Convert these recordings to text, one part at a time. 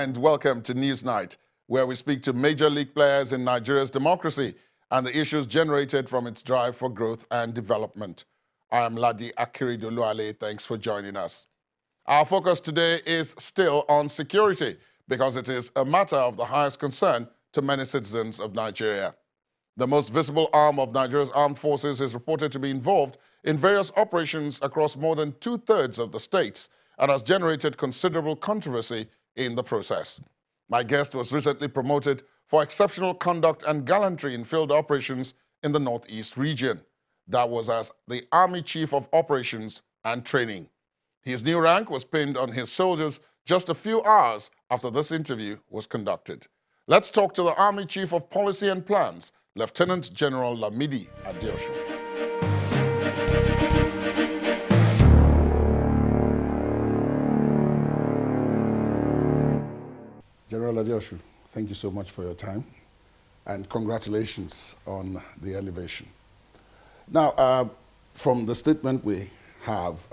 and welcome to Newsnight, where we speak to major league players in Nigeria's democracy and the issues generated from its drive for growth and development. I am Ladi Akiridoluale. Thanks for joining us. Our focus today is still on security because it is a matter of the highest concern to many citizens of Nigeria. The most visible arm of Nigeria's armed forces is reported to be involved in various operations across more than two-thirds of the states and has generated considerable controversy in the process. My guest was recently promoted for exceptional conduct and gallantry in field operations in the Northeast region. That was as the Army Chief of Operations and Training. His new rank was pinned on his shoulders just a few hours after this interview was conducted. Let's talk to the Army Chief of Policy and Plans, Lieutenant General Lamidi Adeosun. General Adeosun, thank you so much for your time and congratulations on the elevation. Now, from the statement we have,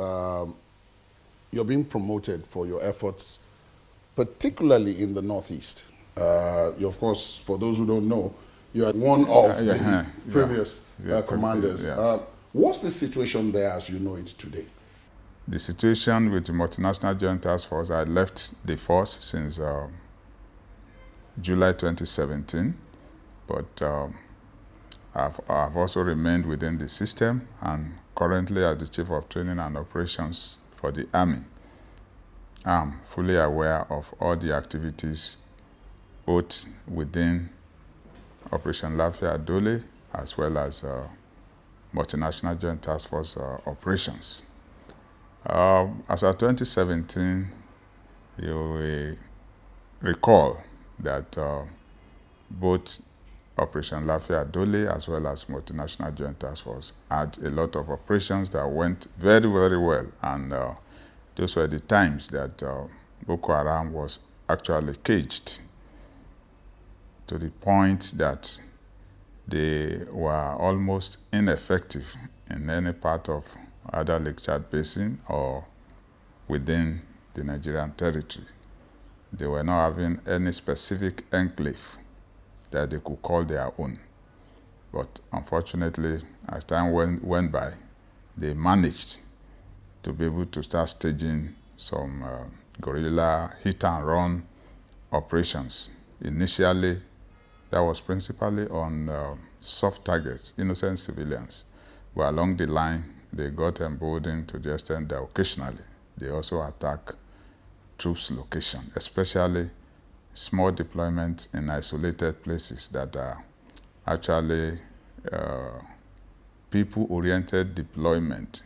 you're being promoted for your efforts, particularly in the Northeast. You, of course, for those who don't know, you are one of the previous commanders. Yes. What's the situation there as you know it today? The situation with the Multinational Joint Task Force, I left the force since July 2017, but I've also remained within the system and currently as the Chief of Training and Operations for the Army. I'm fully aware of all the activities both within Operation Lafia Dole as well as Multinational Joint Task Force operations. As of 2017, you will recall that both Operation Lafia Dole as well as Multinational Joint Task Force had a lot of operations that went very, very well. And those were the times that Boko Haram was actually caged to the point that they were almost ineffective in any part of either Lake Chad Basin or within the Nigerian territory. They were not having any specific enclave that they could call their own. But unfortunately, as time went by, they managed to be able to start staging some guerrilla hit-and-run operations. Initially, that was principally on soft targets, innocent civilians. But along the line, they got emboldened to the extent that occasionally they also attack troops location, especially small deployments in isolated places that are actually people-oriented deployment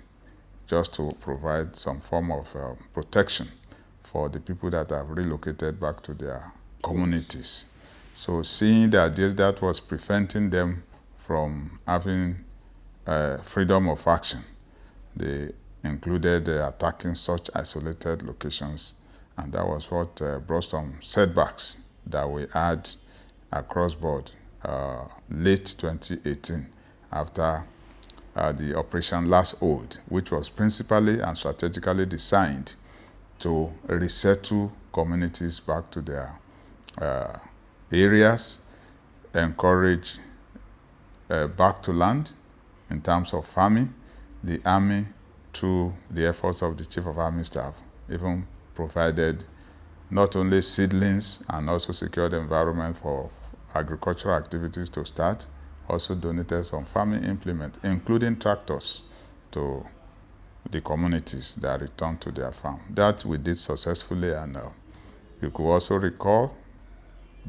just to provide some form of protection for the people that have relocated back to their communities. So seeing that that was preventing them from having freedom of action, they included attacking such isolated locations. And that was what brought some setbacks that we had across board late 2018 after the Operation Last Hold, which was principally and strategically designed to resettle communities back to their areas, encourage back to land in terms of farming. The Army, through the efforts of the Chief of Army Staff, even provided not only seedlings and also secured the environment for agricultural activities to start, also donated some farming implements, including tractors, to the communities that returned to their farm. That we did successfully, and you could also recall,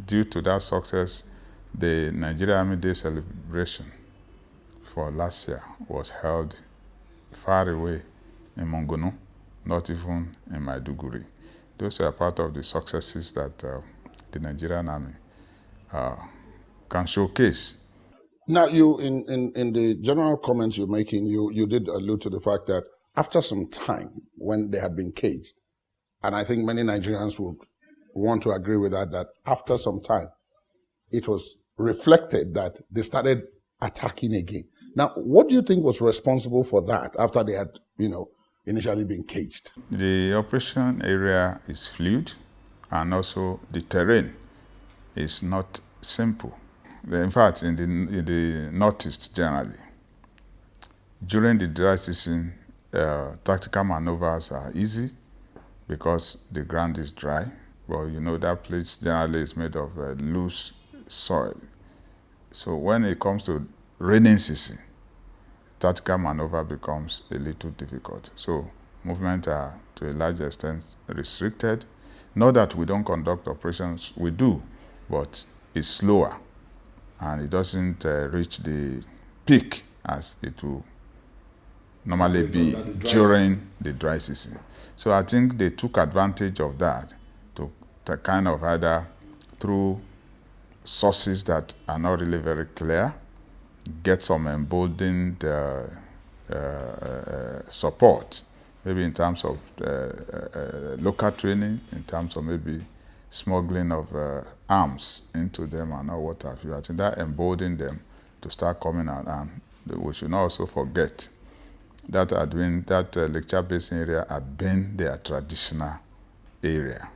due to that success, the Nigeria Army Day celebration for last year was held far away in Mongono, not even in Maiduguri. Those are part of the successes that the Nigerian Army can showcase. Now, you in the general comments you're making, you did allude to the fact that after some time, when they had been caged, and I think many Nigerians would want to agree with that after some time, it was reflected that they started attacking again. Now, what do you think was responsible for that after they had, initially been caged? The operation area is fluid, and also the terrain is not simple. In fact, in the Northeast generally, during the dry season, tactical maneuvers are easy because the ground is dry. Well, you know that place generally is made of loose soil. So when it comes to raining season, tactical maneuver becomes a little difficult. So movement are to a large extent restricted. Not that we don't conduct operations, we do, but it's slower and it doesn't reach the peak as it will normally be during the dry season. So I think they took advantage of that to kind of either through sources that are not really very clear, get some emboldened support, maybe in terms of local training, in terms of maybe smuggling of arms into them and all what have you. I think that emboldened them to start coming out. And we should not also forget that Lake Chad Basin area had been their traditional area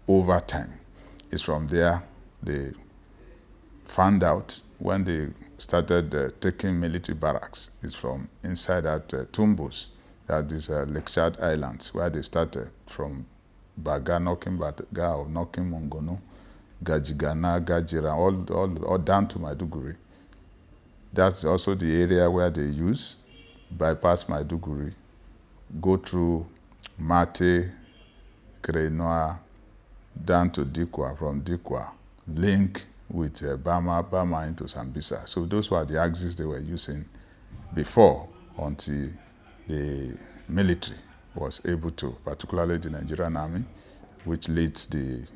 over time. It's from there they found out when they started taking military barracks. It's from inside that Tumbus, that is Lake Chad Islands, where they started from Baga, Nokim Baga, or Nokim Mongono, Gajigana, Gajira, all down to Maiduguri. That's also the area where they use, bypass Maiduguri, go through Mate, Krenoa, down to Dikwa, from Dikwa, link with Bama into Sambisa. So those were the axes they were using before, until the military was able to, particularly the Nigerian Army, which leads the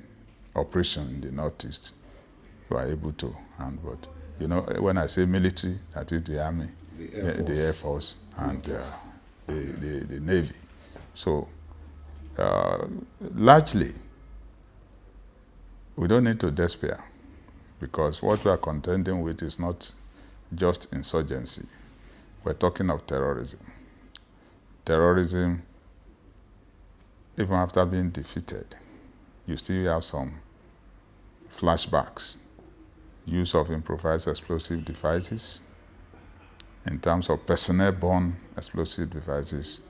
operation in the Northeast, were able to. But you know, when I say military, that is the Army, the Air Force, and the Navy. So largely, we don't need to despair, because what we are contending with is not just insurgency. We're talking of terrorism. Terrorism, even after being defeated, you still have some flashbacks. Use of improvised explosive devices, in terms of personnel-borne explosive devices,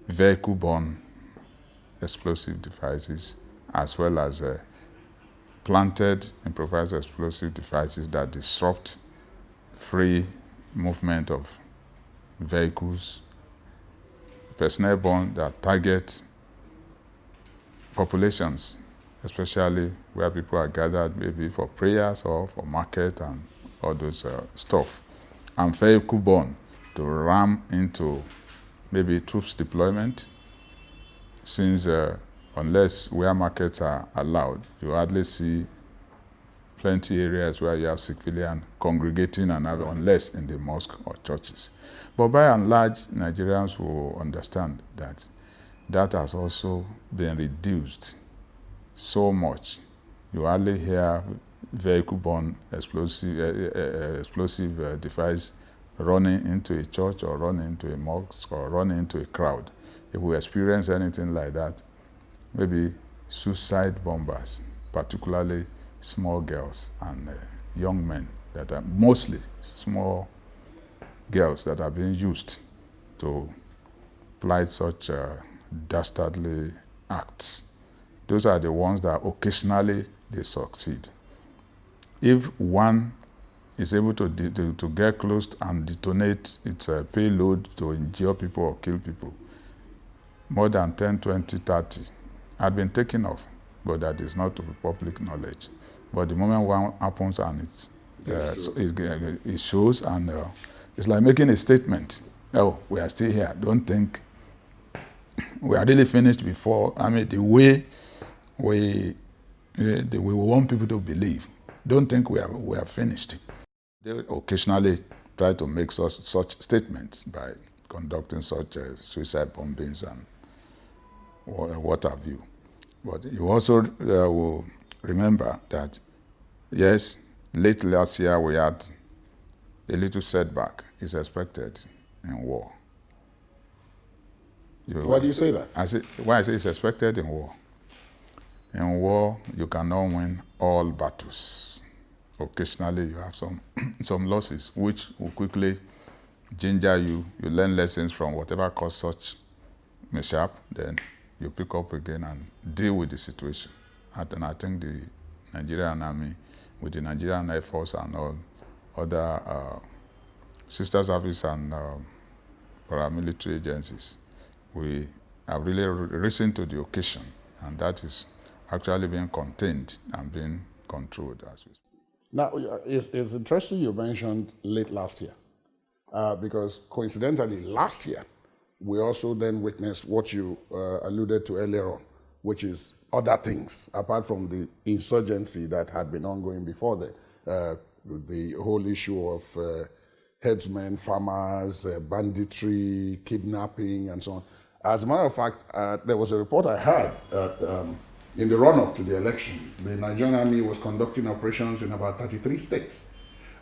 vehicle-borne explosive devices, as well as planted improvised explosive devices that disrupt free movement of vehicles, personnel-borne that target populations, especially where people are gathered, maybe for prayers or for market and all those stuff. And vehicle-borne to ram into maybe troops deployment, since unless where markets are allowed, you hardly see plenty areas where you have civilians congregating and having, unless in the mosque or churches. But by and large, Nigerians will understand that that has also been reduced so much. You hardly hear vehicle-borne explosive device running into a church or running into a mosque or running into a crowd. If we experience anything like that, maybe suicide bombers, particularly small girls and young men, that are mostly small girls that are being used to ply such dastardly acts. Those are the ones that occasionally they succeed. If one is able to get close and detonate its payload to injure people or kill people, more than 10, 20, 30 had been taken off, but that is not to public knowledge. But the moment one happens and it shows, and it's like making a statement. Oh, we are still here. Don't think we are really finished before. I mean, the way we want people to believe. Don't think we are finished. They occasionally try to make such statements by conducting such suicide bombings and what have you. But you also will remember that, yes, late last year we had a little setback. Is expected in war. Why do you say that? Why I say it's expected in war In war, you cannot win all battles. Occasionally, you have some, some losses, which will quickly ginger you. You learn lessons from whatever caused such mishap, then you pick up again and deal with the situation. And I think the Nigerian Army, with the Nigerian Air Force and all other sister service and paramilitary agencies, we have really risen to the occasion, and that is actually being contained and being controlled as we speak. Now, it's interesting you mentioned late last year, because coincidentally, last year, we also then witnessed what you alluded to earlier on, which is other things, apart from the insurgency that had been ongoing before that. The whole issue of headsmen, farmers, banditry, kidnapping, and so on. As a matter of fact, there was a report I had that in the run-up to the election, the Nigerian Army was conducting operations in about 33 states.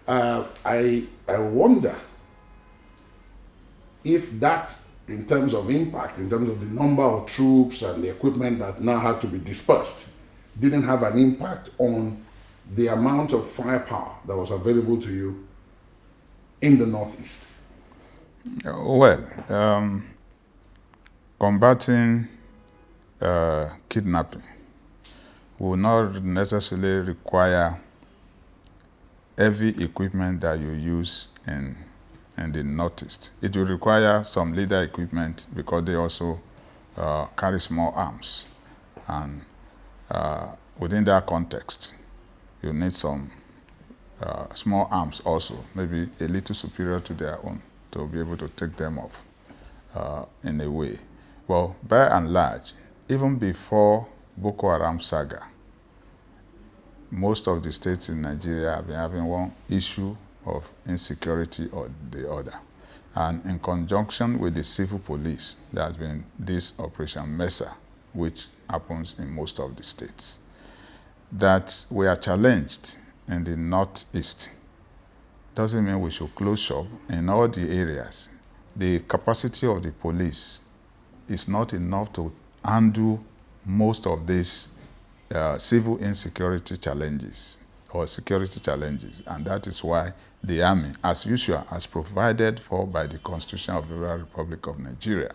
I wonder if that, in terms of impact, in terms of the number of troops and the equipment that now had to be dispersed, didn't have an impact on the amount of firepower that was available to you in the Northeast. Well, combating kidnapping will not necessarily require heavy equipment that you use in the Northeast. It will require some leader equipment because they also carry small arms. And within that context, you need some small arms also, maybe a little superior to their own, to be able to take them off in a way. Well, by and large, even before Boko Haram saga, most of the states in Nigeria have been having one issue of insecurity or the other. And in conjunction with the civil police, there has been this Operation Mesa, which happens in most of the states. That we are challenged in the Northeast doesn't mean we should close shop in all the areas. The capacity of the police is not enough to handle most of these civil insecurity challenges or security challenges, and that is why the Army, as usual, as provided for by the Constitution of the Federal Republic of Nigeria,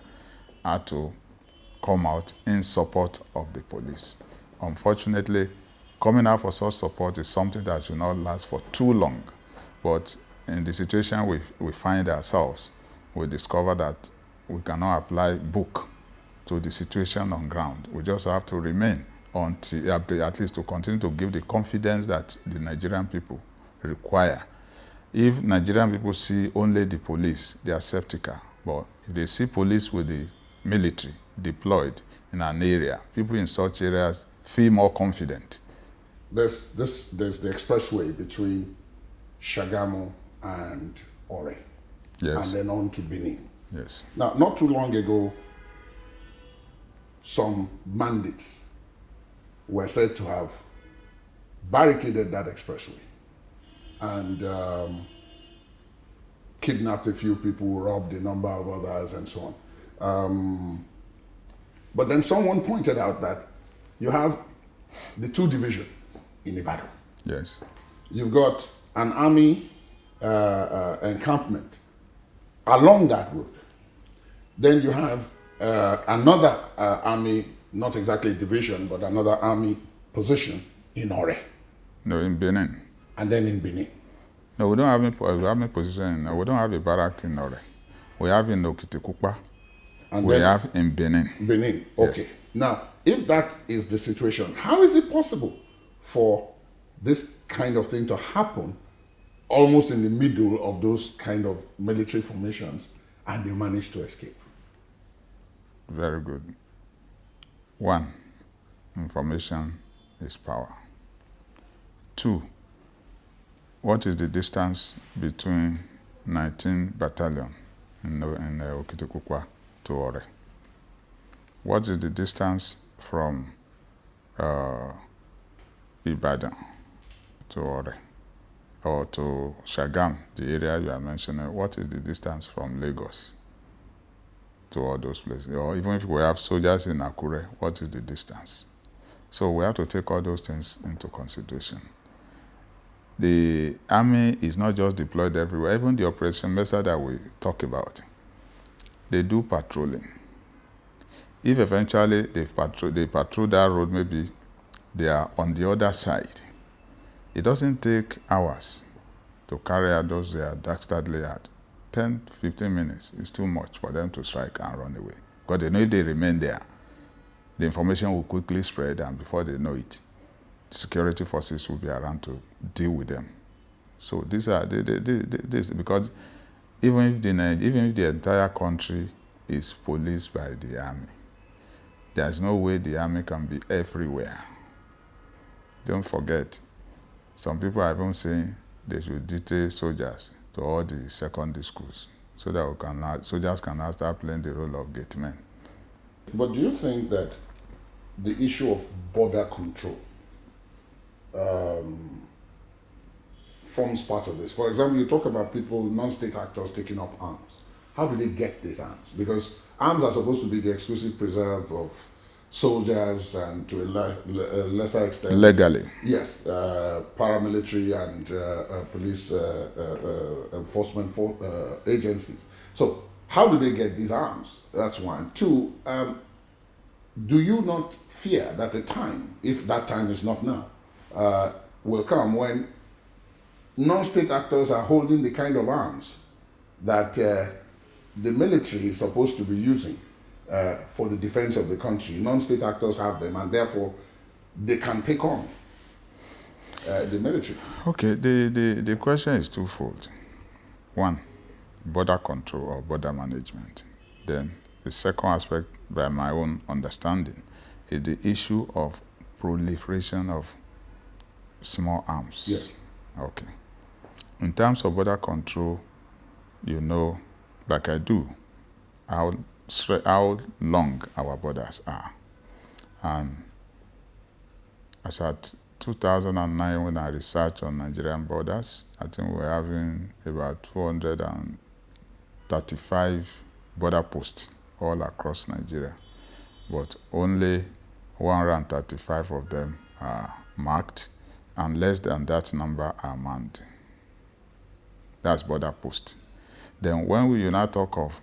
had to come out in support of the police. Unfortunately, coming out for such support is something that should not last for too long. But in the situation we find ourselves, we discover that we cannot apply book to the situation on ground. We just have to remain until, at least to continue to give the confidence that the Nigerian people require. If Nigerian people see only the police, they are skeptical. But if they see police with the military deployed in an area, people in such areas feel more confident. There's the expressway between Shagamu and Ore, Yes. and then on to Benin. Yes. Now, not too long ago, some bandits were said to have barricaded that expressway and kidnapped a few people, robbed a number of others, and so on. But then someone pointed out that you have the two divisions in Ibadan. Yes. You've got an army encampment along that road. Then you have another army, not exactly division, but another army position in Ore. No, in Benin. And then in Benin. No, we don't have any position. We don't have a barrack in Ore. We have in Okitikupa. And We then have in Benin. Benin. Okay. Yes. Now, if that is the situation, how is it possible for this kind of thing to happen almost in the middle of those kind of military formations and they manage to escape? Very good. One, information is power. Two, what is the distance between 19 battalion in Okitikukwa to Ore? What is the distance from Ibadan to Ore or to Shagam, the area you are mentioning? What is the distance from Lagos to all those places? Or even if we have soldiers in Akure, what is the distance? So we have to take all those things into consideration. The army is not just deployed everywhere. Even the operation method that we talk about, they do patrolling. If eventually they patrol that road, maybe they are on the other side, it doesn't take hours to carry out those dark-start layout. 10, 15 minutes is too much for them to strike and run away. Because they know if they remain there, the information will quickly spread, and before they know it, security forces will be around to deal with them. So these are this, because even if the entire country is policed by the army, there's no way the army can be everywhere. Don't forget, some people are even saying they should detail soldiers to all the secondary schools so that soldiers can now start playing the role of gate men. But do you think that the issue of border control forms part of this? For example, you talk about people, non-state actors taking up arms. How do they get these arms? Because arms are supposed to be the exclusive preserve of soldiers and to a lesser extent... Legally. Yes, paramilitary and police enforcement agencies. So how do they get these arms? That's one. Two, do you not fear that a time, if that time is not now, will come when non-state actors are holding the kind of arms that the military is supposed to be using for the defense of the country? Non-state actors have them, and therefore they can take on the military. Okay, the question is twofold. One, border control or border management. Then the second aspect, by my own understanding, is the issue of proliferation of small arms. Yes. Okay. In terms of border control, you know, like I do, how long our borders are. And as at 2009, when I researched on Nigerian borders, I think we're having about 235 border posts all across Nigeria, but only 135 of them are marked, and less than that number are manned. That's border posts. Then when you now talk of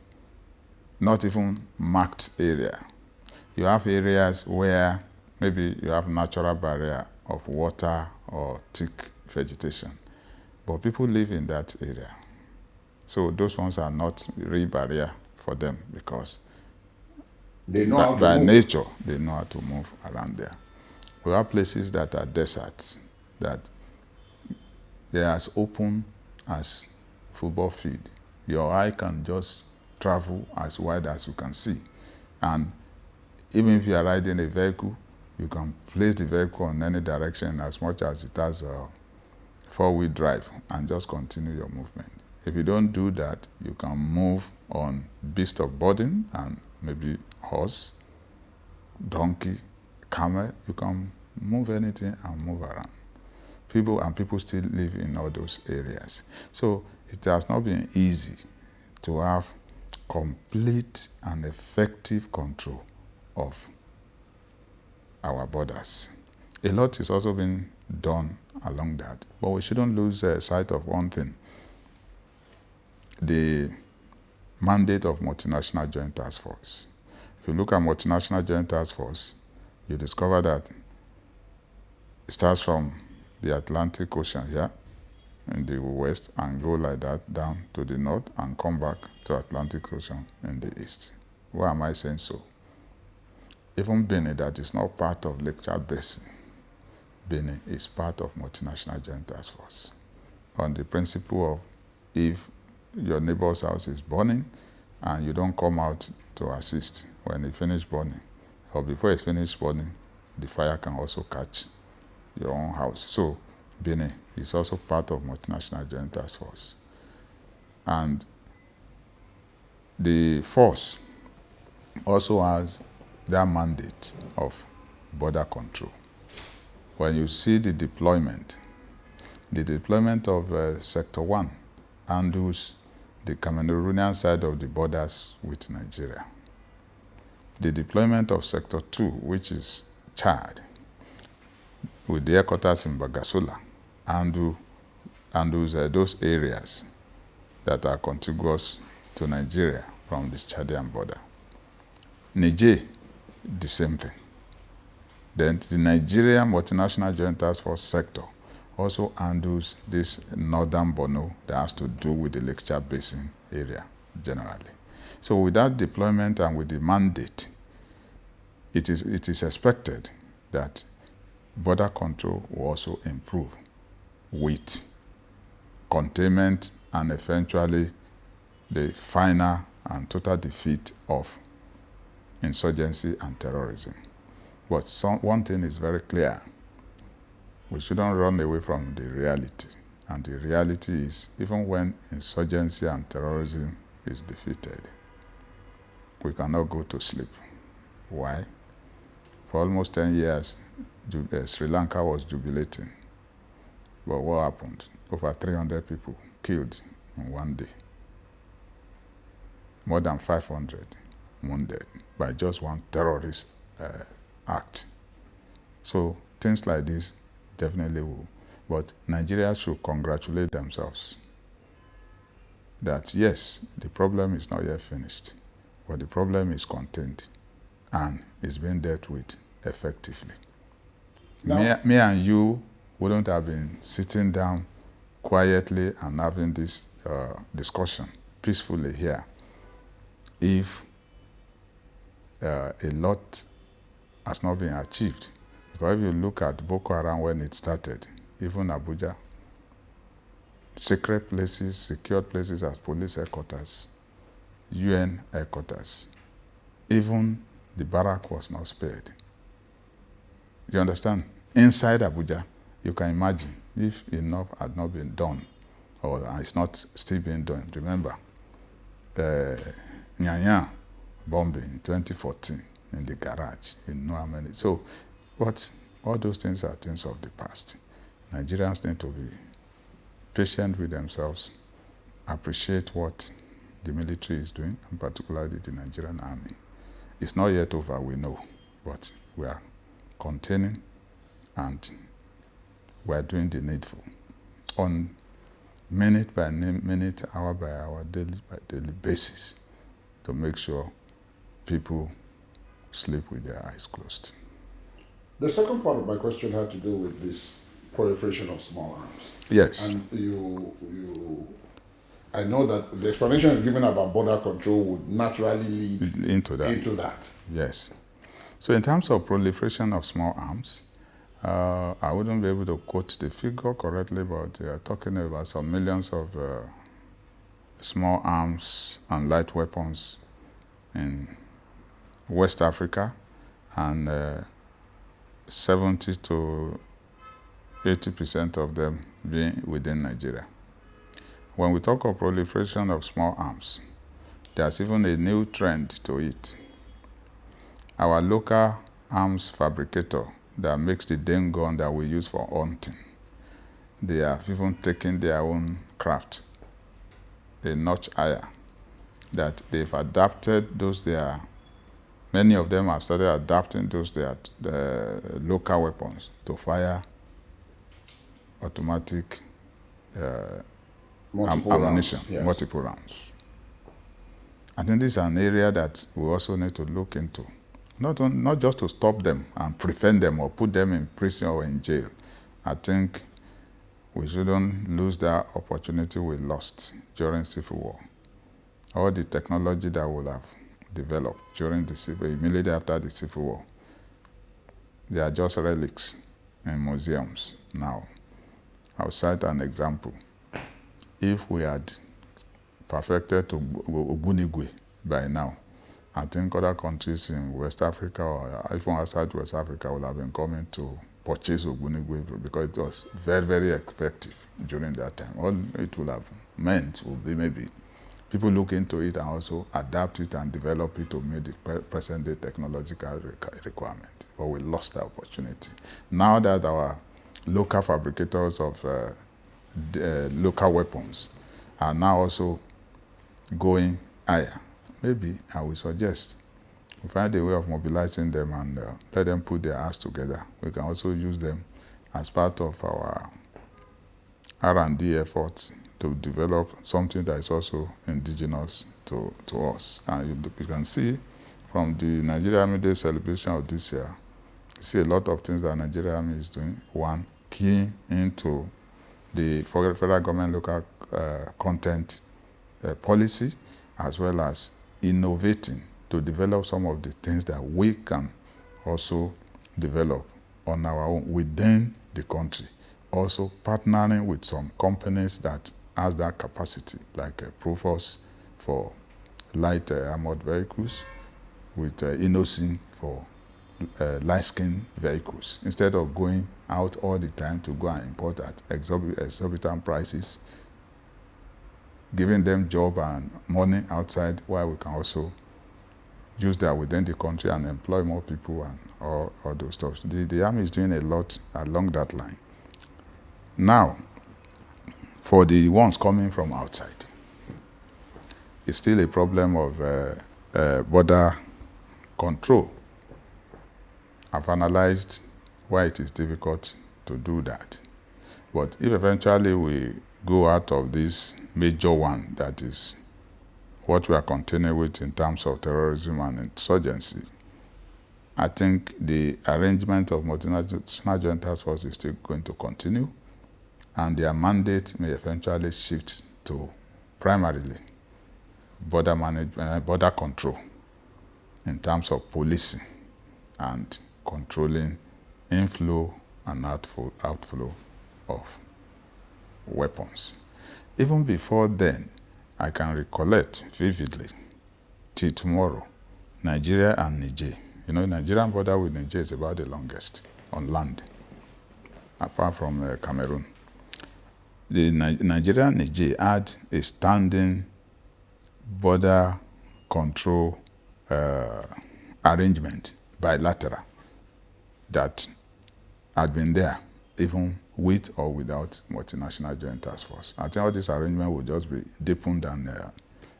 not even marked area, you have areas where maybe you have natural barrier of water or thick vegetation, but people live in that area. So those ones are not real barrier for them, because they know how to by move. nature, they know how to move around there. We have places that are deserts, that they are as open as football field. Your eye can just travel as wide as you can see. And even if you are riding a vehicle, you can place the vehicle in any direction as much as it has a four-wheel drive and just continue your movement. If you don't do that, you can move on beast of burden and maybe horse, donkey, camel. You can move anything and move around. People still live in all those areas. So it has not been easy to have complete and effective control of our borders. A lot is also being done along that, but we shouldn't lose sight of one thing: the mandate of multinational joint task force. If you look at multinational joint task force, you discover that it starts from the Atlantic Ocean here in the west and go like that down to the north and come back to Atlantic Ocean in the east. Why am I saying so? Even Benin, that is not part of Lake Chad Basin, Benin is part of multinational joint task force, on the principle of if your neighbor's house is burning and you don't come out to assist when it finishes burning, or before it's finished burning, the fire can also catch your own house. So Benin is also part of multinational joint task force. And the force also has that mandate of border control. When you see the deployment of Sector 1 handles the Cameroonian side of the borders with Nigeria. The deployment of Sector 2, which is Chad, with the headquarters in Bagasula, handles those areas that are contiguous to Nigeria from the Chadian border. Niger, the same thing. Then the Nigerian Multinational Joint Task Force sector also handles this northern Borno that has to do with the Lake Chad Basin area generally. So with that deployment and with the mandate, it is expected that border control will also improve with containment and eventually the final and total defeat of insurgency and terrorism. But one thing is very clear. We shouldn't run away from the reality. And the reality is, even when insurgency and terrorism is defeated, we cannot go to sleep. Why? For almost 10 years, Sri Lanka was jubilating. But what happened? Over 300 people killed in one day. More than 500 wounded by just one terrorist act. So things like this definitely will. But Nigeria should congratulate themselves that yes, the problem is not yet finished, but the problem is contained and is being dealt with effectively. Me and you wouldn't have been sitting down quietly and having this discussion peacefully here if a lot has not been achieved. Because if you look at Boko Haram when it started, even Abuja, secret places, secured places as police headquarters, UN headquarters, even the barrack was not spared. You understand? Inside Abuja, you can imagine if enough had not been done, or it's not still being done. Remember, Nyanya bombing in 2014 in the garage in no many. So, all those things are things of the past. Nigerians need to be patient with themselves, appreciate what the military is doing, and particularly the Nigerian army. It's not yet over, we know, but we are containing and we are doing the needful on minute by minute, hour by hour, daily by daily basis to make sure people sleep with their eyes closed. The second part of my question had to do with this proliferation of small arms. Yes. And I know that the explanation given about border control would naturally lead into that. Yes. So in terms of proliferation of small arms, I wouldn't be able to quote the figure correctly, but they are talking about some millions of small arms and light weapons in West Africa, and 70 to 80% of them being within Nigeria. When we talk of proliferation of small arms, there's even a new trend to it. Our local arms fabricator that makes the Dane gun that we use for hunting, they have even taken their own craft a notch higher, that they've adapted those many of them have started adapting the local weapons to fire automatic ammunition, yes. multiple rounds. I think this is an area that we also need to look into. Not just to stop them and prevent them or put them in prison or in jail. I think we shouldn't lose that opportunity we lost during Civil War. All the technology that we have developed during the Civil, immediately after the Civil War, they are just relics in museums now. I'll cite an example. If we had perfected Ogbunigwe by now, I think other countries in West Africa or even outside West Africa would have been coming to purchase Ogbunigwe because it was very, very effective during that time. All it would have meant would be maybe people look into it and also adapt it and develop it to meet the present-day technological requirement. But we lost that opportunity. Now that our local fabricators of local weapons are now also going higher, maybe I will suggest we find a way of mobilizing them and let them put their hands together. We can also use them as part of our R&D efforts to develop something that is also indigenous to us. And you can see from the Nigeria Army Day celebration of this year, you see a lot of things that Nigeria Army is doing. One, keying into the federal government local content policy, as well as innovating to develop some of the things that we can also develop on our own within the country. Also partnering with some companies that has that capacity, like Profos for light armored vehicles, with Adeosun for light-skinned vehicles. Instead of going out all the time to go and import at exorbitant prices, giving them job and money outside, while we can also use that within the country and employ more people and all those stuff. The Army is doing a lot along that line. Now, for the ones coming from outside, it's still a problem of border control. I've analyzed why it is difficult to do that. But if eventually we go out of this major one, that is what we are contending with in terms of terrorism and insurgency, I think the arrangement of multinational joint task force is still going to continue, and their mandate may eventually shift to primarily border management, border control in terms of policing and controlling inflow and outflow of weapons. Even before then, I can recollect vividly, till tomorrow, Nigeria and Niger. You know, Nigerian border with Niger is about the longest on land, apart from Cameroon. The Nigeria and Niger had a standing border control arrangement, bilateral, that had been there even with or without multinational joint task force. I think all this arrangement will just be deepened and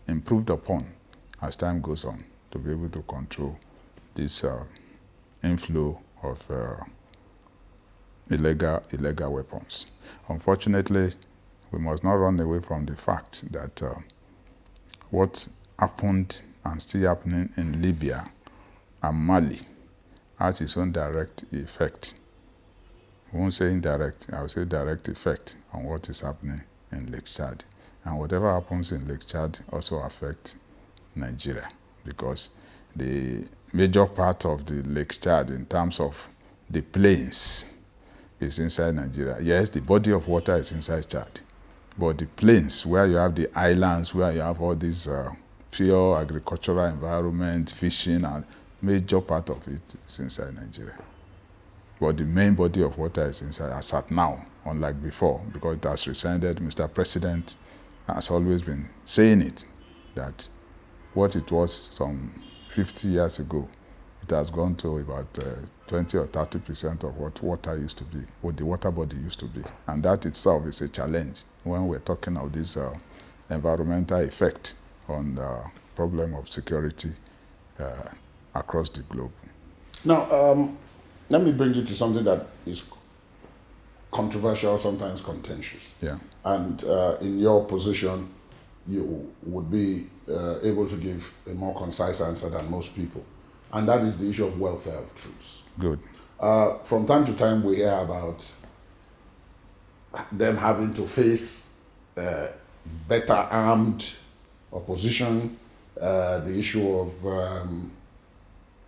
improved upon as time goes on to be able to control this inflow of illegal weapons. Unfortunately, we must not run away from the fact that what happened and still happening in Libya and Mali has its own direct effect. I won't say indirect, I will say direct effect on what is happening in Lake Chad. And whatever happens in Lake Chad also affects Nigeria, because the major part of the Lake Chad in terms of the plains is inside Nigeria. Yes, the body of water is inside Chad, but the plains, where you have the islands, where you have all these pure agricultural environment, fishing, and major part of it is inside Nigeria. But the main body of water is inside, as at now, unlike before, because it has rescinded. Mr. President has always been saying it, that what it was some 50 years ago, it has gone to about 20 or 30% of what water used to be, what the water body used to be. And that itself is a challenge when we're talking of this environmental effect on the problem of security across the globe. Now, let me bring you to something that is controversial, sometimes contentious. Yeah. And in your position, you would be able to give a more concise answer than most people. And that is the issue of welfare of troops. Good. From time to time, we hear about them having to face better armed opposition, the issue of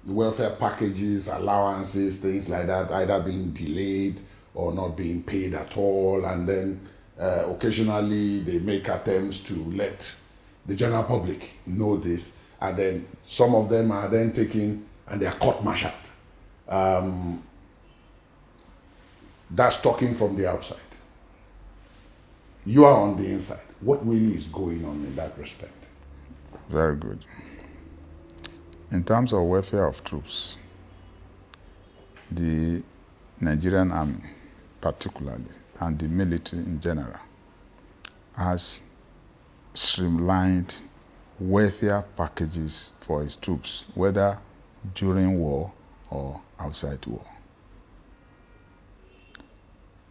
welfare packages, allowances, things like that, either being delayed or not being paid at all. And then occasionally they make attempts to let the general public know this. And then some of them are then taken and they are court-martialed. That's talking from the outside. You are on the inside. What really is going on in that respect? Very good. In terms of welfare of troops, the Nigerian Army particularly, and the military in general, has streamlined welfare packages for its troops, whether during war or outside war.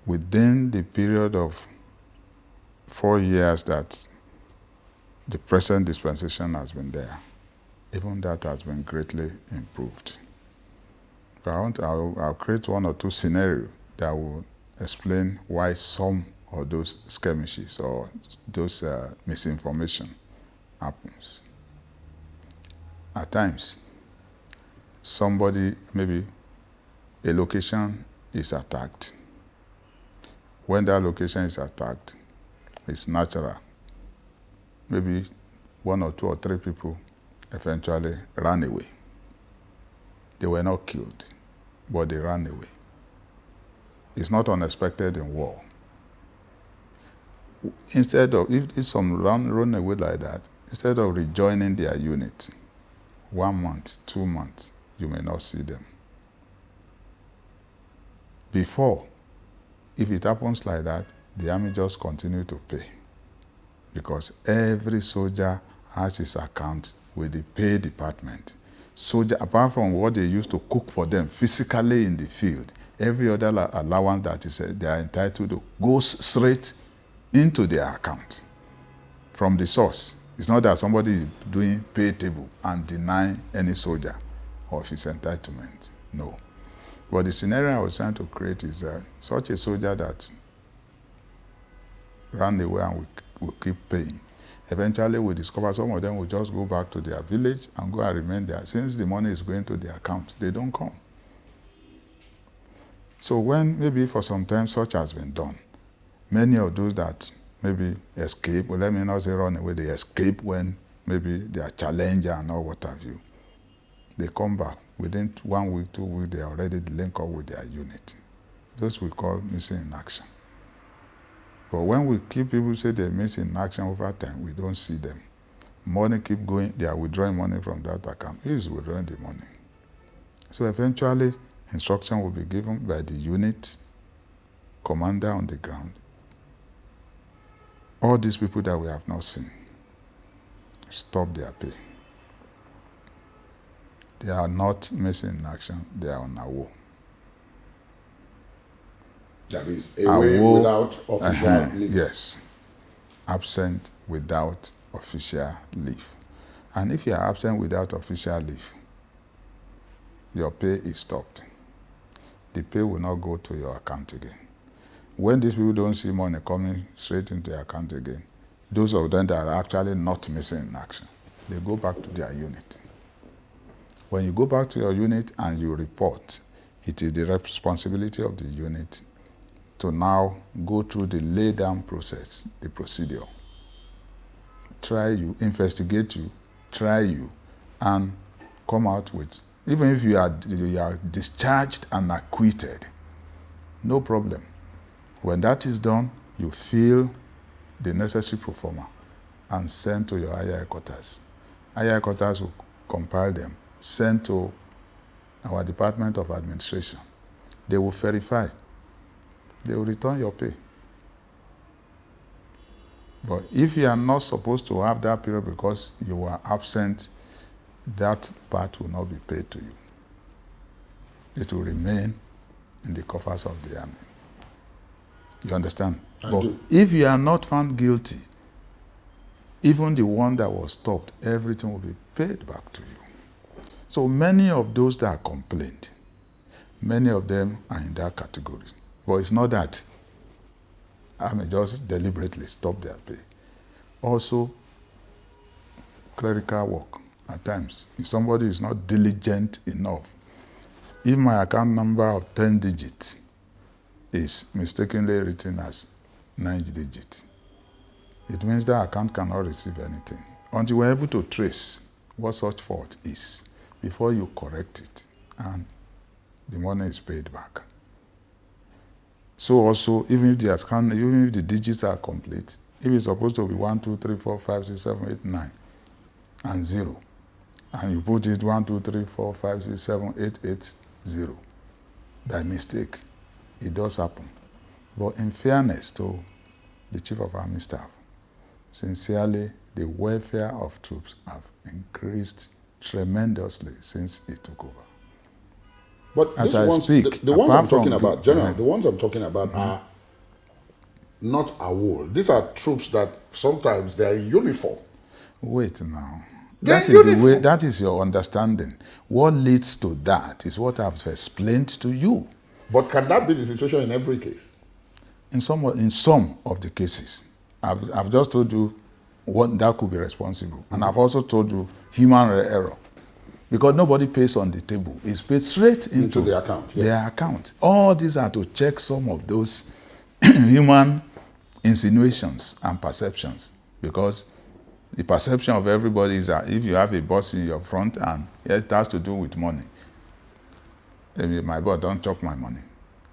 within the period of 4 years that the present dispensation has been there, even that has been greatly improved. But I'll create one or two scenarios that will explain why some of those skirmishes or those misinformation happens. At times, somebody, maybe a location is attacked. When that location is attacked, it's natural. Maybe 1 or 2 or 3 people eventually ran away. They were not killed, but they ran away. It's not unexpected in war. Instead of, if some run away like that, instead of rejoining their unit, 1 month, 2 months, you may not see them. Before, if it happens like that, the army just continue to pay, because every soldier has his account with the pay department. Soldier, apart from what they used to cook for them physically in the field, every other allowance that is they are entitled to goes straight into their account from the source. It's not that somebody is doing pay table and denying any soldier of his entitlement. No. But the scenario I was trying to create is that such a soldier that ran away and will keep paying. Eventually, we discover some of them will just go back to their village and go and remain there. Since the money is going to their account, they don't come. So when maybe for some time such has been done, many of those that maybe escape, well, let me not say run away, they escape when maybe they are challenged and all what have you. They come back. Within 1 week, 2 weeks, they are already linked up with their unit. Those we call missing in action. But when we keep people say they miss in action over time, we don't see them. Money keep going, they are withdrawing money from that account. Who is withdrawing the money? So eventually, instruction will be given by the unit commander on the ground. All these people that we have not seen, stop their pay. They are not missing in action, they are on AWO. That is away without official leave. Yes. Absent without official leave. And if you are absent without official leave, your pay is stopped. The pay will not go to your account again. When these people don't see money coming straight into your account again, those of them that are actually not missing in action, they go back to their unit. When you go back to your unit and you report, it is the responsibility of the unit to now go through the lay-down process, the procedure. Try you, investigate you, try you, and come out with, even if you are discharged and acquitted, no problem. When that is done, you fill the necessary pro forma and send to your higher headquarters. Higher headquarters will compile them, send to our Department of Administration. They will verify. They will return your pay. But if you are not supposed to have that period because you were absent, that part will not be paid to you. It will remain in the coffers of the army. You understand? But if you are not found guilty, even the one that was stopped, everything will be paid back to you. So many of those that complained, many of them are in that category. But it's not that I may just deliberately stop their pay. Also, clerical work at times. If somebody is not diligent enough, if my account number of 10 digits is mistakenly written as 9 digits, it means that account cannot receive anything until we're able to trace what such fault is before you correct it and the money is paid back. So also, even if the digits are complete, if it's supposed to be 1, 2, 3, 4, 5, 6, 7, 8, 9, and 0, and you put it 1, 2, 3, 4, 5, 6, 7, 8, 8, 0, by mistake, it does happen. But in fairness to the Chief of Army Staff, sincerely, the welfare of troops have increased tremendously since he took over. But as the ones I'm talking about, General, the ones I'm talking about are not AWOL. These are troops that sometimes they are in uniform. Wait now. They're That in is the way, uniform. that is your understanding. What leads to that is what I've explained to you. But can that be the situation in every case? In some of the cases, I've just told you what that could be responsible. And I've also told you human error. Because nobody pays on the table. It's paid straight into the account. Yes. Their account. All these are to check some of those human insinuations and perceptions. Because the perception of everybody is that if you have a boss in your front and it has to do with money, maybe my boss don't chop my money.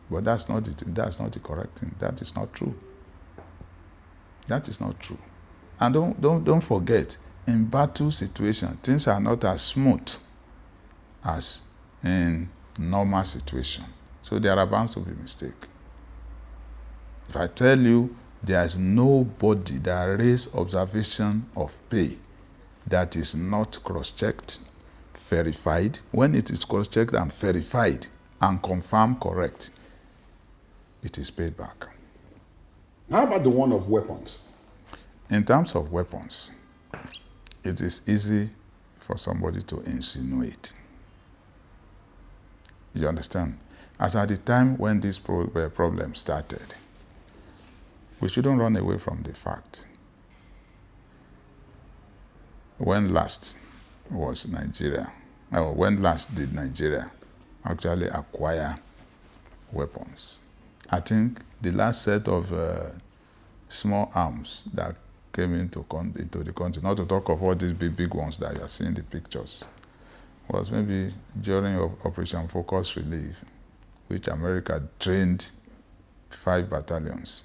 But that's not the correct thing. That is not true. That is not true. And don't forget, in battle situation, things are not as smooth as in normal situation. So there are bound to be mistakes. If I tell you there's nobody that raises observation of pay that is not cross-checked, verified, when it is cross-checked and verified and confirmed correct, it is paid back. How about the one of weapons? In terms of weapons, it is easy for somebody to insinuate. You understand? As at the time when this problem started, we shouldn't run away from the fact. When last was Nigeria, or when last did Nigeria actually acquire weapons? I think the last set of small arms that came into the country, not to talk of all these big ones that you are seeing in the pictures, was maybe during Operation Focus Relief, which America trained 5 battalions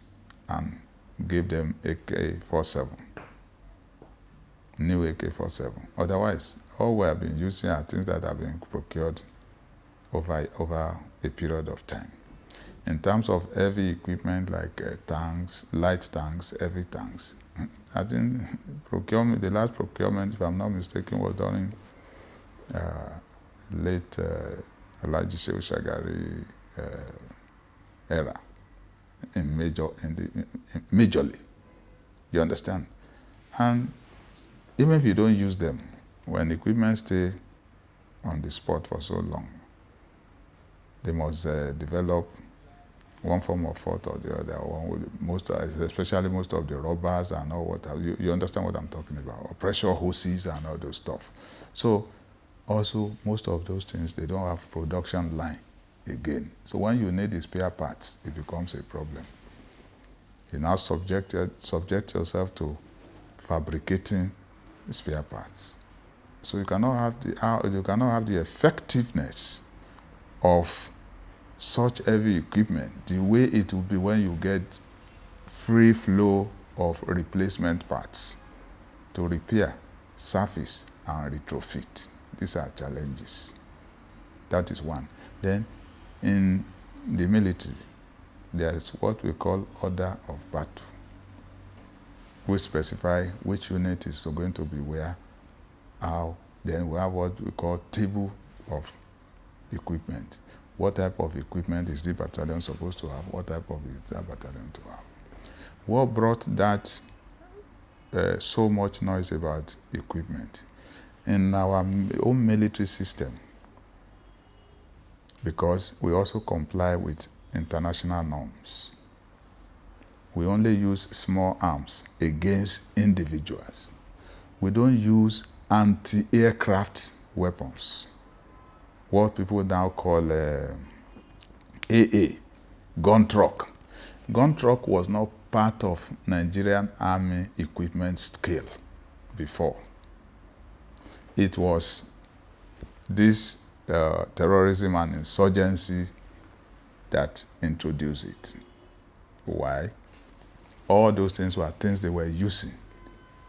and gave them AK-47, new AK-47. Otherwise, all we have been using are things that have been procured over a period of time. In terms of heavy equipment like tanks, light tanks, heavy tanks, I think the last procurement, if I'm not mistaken, was during late Alhaji Shehu Shagari era, majorly. You understand? And even if you don't use them, when equipment stay on the spot for so long, they must develop one form of fault or the other. Especially most of the robbers and all what you understand what I'm talking about, or pressure hoses and all those stuff. So also most of those things, they don't have production line again. So when you need the spare parts, it becomes a problem. You now subject yourself to fabricating spare parts. So you cannot have the effectiveness of such heavy equipment the way it will be when you get free flow of replacement parts to repair, service, and retrofit. These are challenges. That is one. Then in the military, there is what we call order of battle, which specify which unit is going to be where, how. Then we have what we call table of equipment. What type of equipment is the battalion supposed to have? What type of is that battalion to have? What brought that so much noise about equipment? In our own military system, because we also comply with international norms. We only use small arms against individuals. We don't use anti-aircraft weapons, what people now call AA, gun truck. Gun truck was not part of Nigerian Army equipment scale before. It was this terrorism and insurgency that introduced it. Why? All those things were things they were using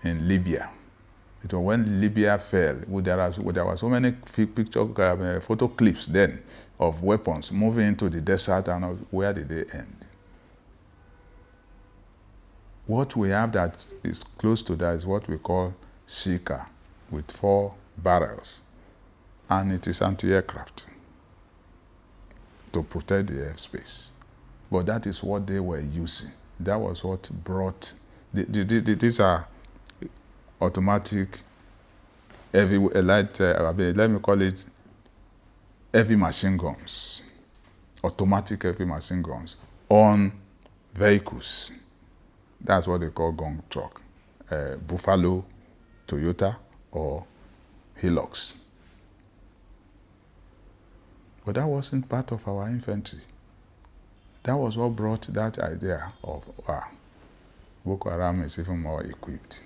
in Libya. It was when Libya fell, there were so many photo clips then of weapons moving into the desert, and where did they end? What we have that is close to that is what we call Shika, with 4 barrels, and it is anti-aircraft to protect the airspace. But that is what they were using. That was what brought, these are automatic, heavy, light, let me call it heavy machine guns, automatic heavy machine guns on vehicles. That's what they call gun truck, Buffalo, Toyota, or Hilux. But that wasn't part of our infantry. That was what brought that idea of, Boko Haram is even more equipped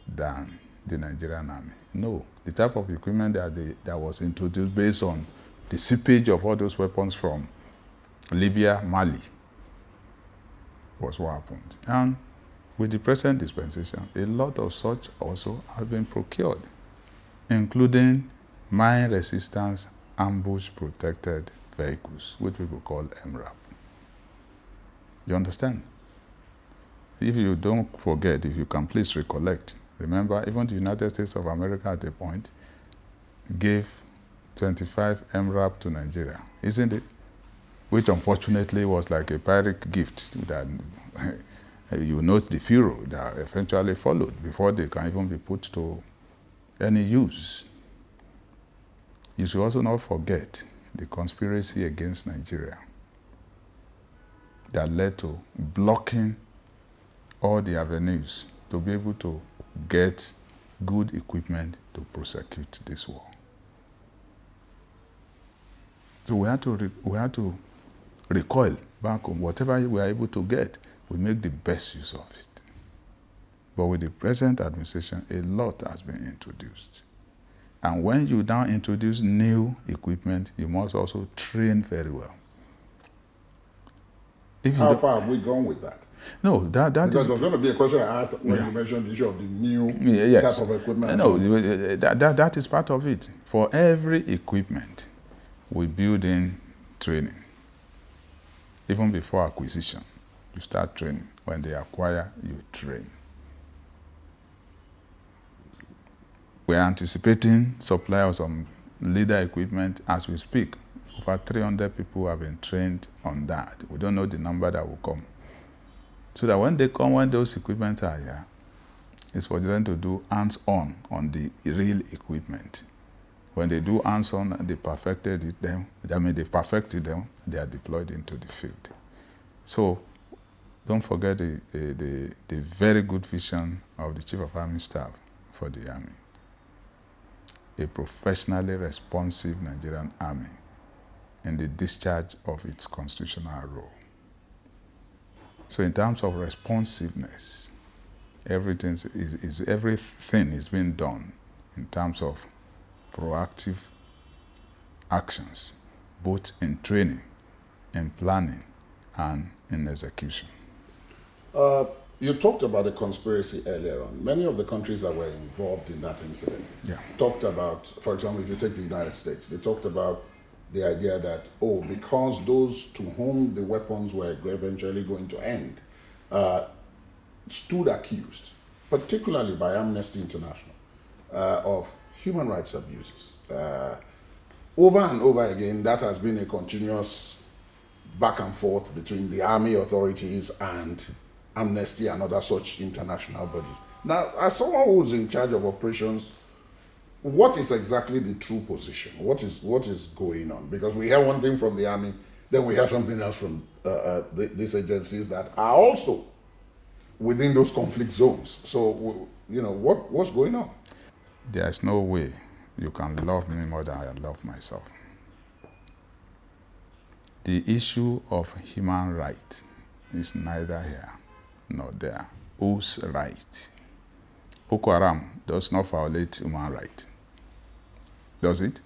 than the Nigerian army. No, the type of equipment that was introduced based on the seepage of all those weapons from Libya, Mali, was what happened. And with the present dispensation, a lot of such also have been procured, including mine resistance ambush protected vehicles, which people call MRAP. You understand? If you don't forget, if you can please recollect, remember, even the United States of America at a point gave 25 MRAP to Nigeria, isn't it? Which unfortunately was like a pirate gift that you note the furor that eventually followed before they can even be put to any use. You should also not forget the conspiracy against Nigeria that led to blocking all the avenues to be able to get good equipment to prosecute this war. So we had to recoil back on whatever we are able to get. We make the best use of it. But with the present administration, a lot has been introduced. And when you now introduce new equipment, you must also train very well. How far have we gone with that? No, because there's going to be a question I asked when you mentioned the issue of the new type of equipment. No, that is part of it. For every equipment, we build in training. Even before acquisition, you start training. When they acquire, you train. We're anticipating supply of some leader equipment as we speak. Over 300 people have been trained on that. We don't know the number that will come. So that when they come, when those equipment are here, it's for them to do hands-on on the real equipment. When they do hands-on, they perfected them. They perfected them, they are deployed into the field. So don't forget the very good vision of the Chief of Army Staff for the Army. A professionally responsive Nigerian Army in the discharge of its constitutional role. So in terms of responsiveness, everything is being done in terms of proactive actions, both in training, in planning, and in execution. You talked about the conspiracy earlier on. Many of the countries that were involved in that incident talked about, for example, if you take the United States, they talked about the idea that, because those to whom the weapons were eventually going to end stood accused, particularly by Amnesty International, of human rights abuses. Over and over again, that has been a continuous back and forth between the army authorities and Amnesty and other such international bodies. Now, as someone who's in charge of operations, what is exactly the true position? What is going on? Because we hear one thing from the army, then we hear something else from these agencies that are also within those conflict zones. So, what's going on? There is no way you can love me more than I love myself. The issue of human rights is neither here nor there. Whose right? Boko Haram does not violate human rights. Does it?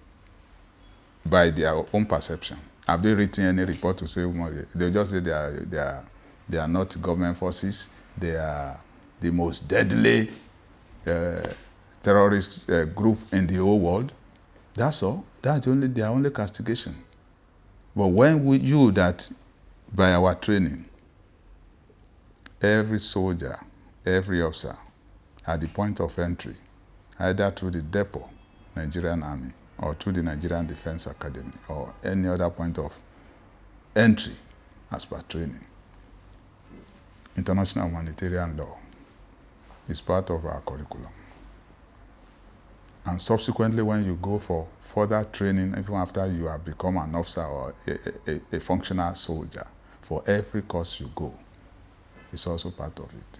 By their own perception. Have they written any report to say they just say they are not government forces, they are the most deadly terrorist group in the whole world? That's all. That's their only castigation. But when you that by our training, every soldier, every officer at the point of entry, either through the depot, Nigerian Army, or through the Nigerian Defense Academy, or any other point of entry as per training, international humanitarian law is part of our curriculum. And subsequently, when you go for further training, even after you have become an officer or a functional soldier, for every course you go, it's also part of it.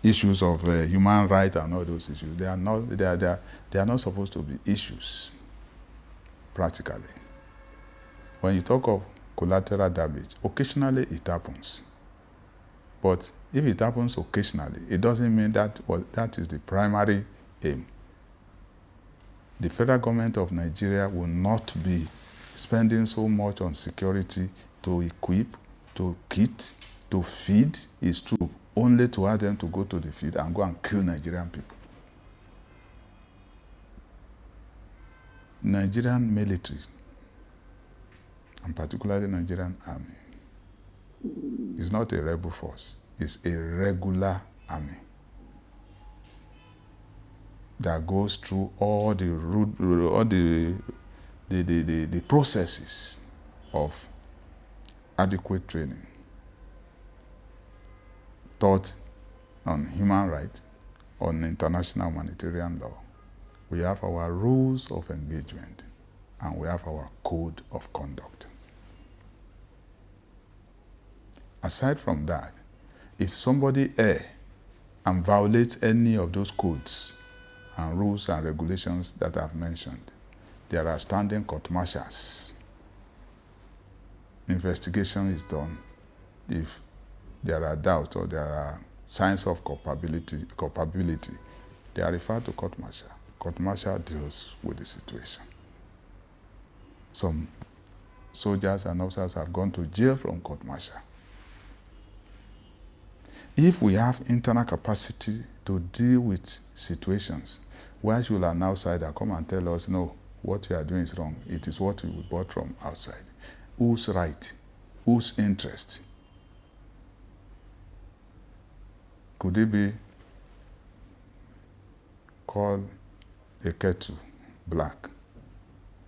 Issues of human rights and all those issues, they are not supposed to be issues, practically. When you talk of collateral damage, occasionally it happens. But if it happens occasionally, it doesn't mean that that is the primary aim. The federal government of Nigeria will not be spending so much on security to equip, to kit, to feed its troops, only to ask them to go to the field and go and kill Nigerian people. Nigerian military, and particularly the Nigerian army, is not a rebel force. It's a regular army that goes through all the processes of adequate training, taught on human rights, on international humanitarian law. We have our rules of engagement, and we have our code of conduct. Aside from that, if somebody errs and violates any of those codes and rules and regulations that I've mentioned, there are standing court-martials. Investigation is done. If there are doubts or there are signs of culpability, they are referred to court-martial. Court-martial deals with the situation. Some soldiers and officers have gone to jail from court-martial. If we have internal capacity to deal with situations, why should an outsider come and tell us, no, what you are doing is wrong? It is what we bought from outside. Whose right? Whose interest? Could it be called a kettle black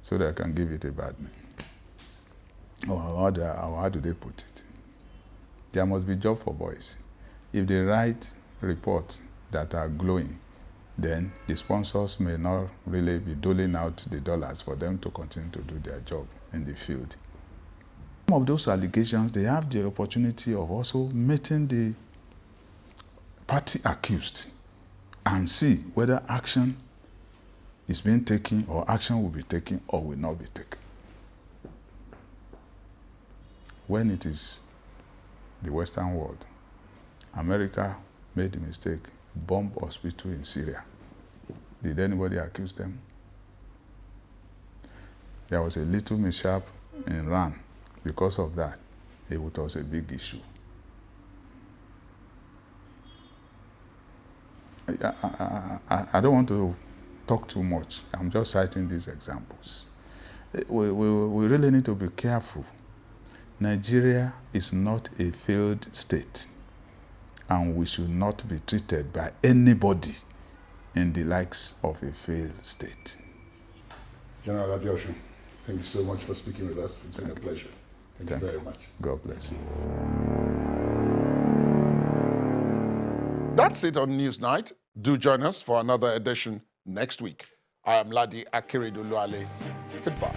so that I can give it a bad name? Or how do they put it? There must be job for boys. If they write reports that are glowing, then the sponsors may not really be doling out the dollars for them to continue to do their job in the field. Some of those allegations, they have the opportunity of also meeting the party accused and see whether action is being taken or action will be taken or will not be taken. When it is the Western world, America made the mistake, bomb hospital in Syria. Did anybody accuse them? There was a little mishap in Iran. Because of that, it was a big issue. I don't want to talk too much. I'm just citing these examples. We really need to be careful. Nigeria is not a failed state, and we should not be treated by anybody in the likes of a failed state. General Adeosun, thank you so much for speaking with us. It's been a pleasure. Thank you very much. God bless you. That's it on Newsnight. Do join us for another edition next week. I am Ladi Akiriduluale. Goodbye.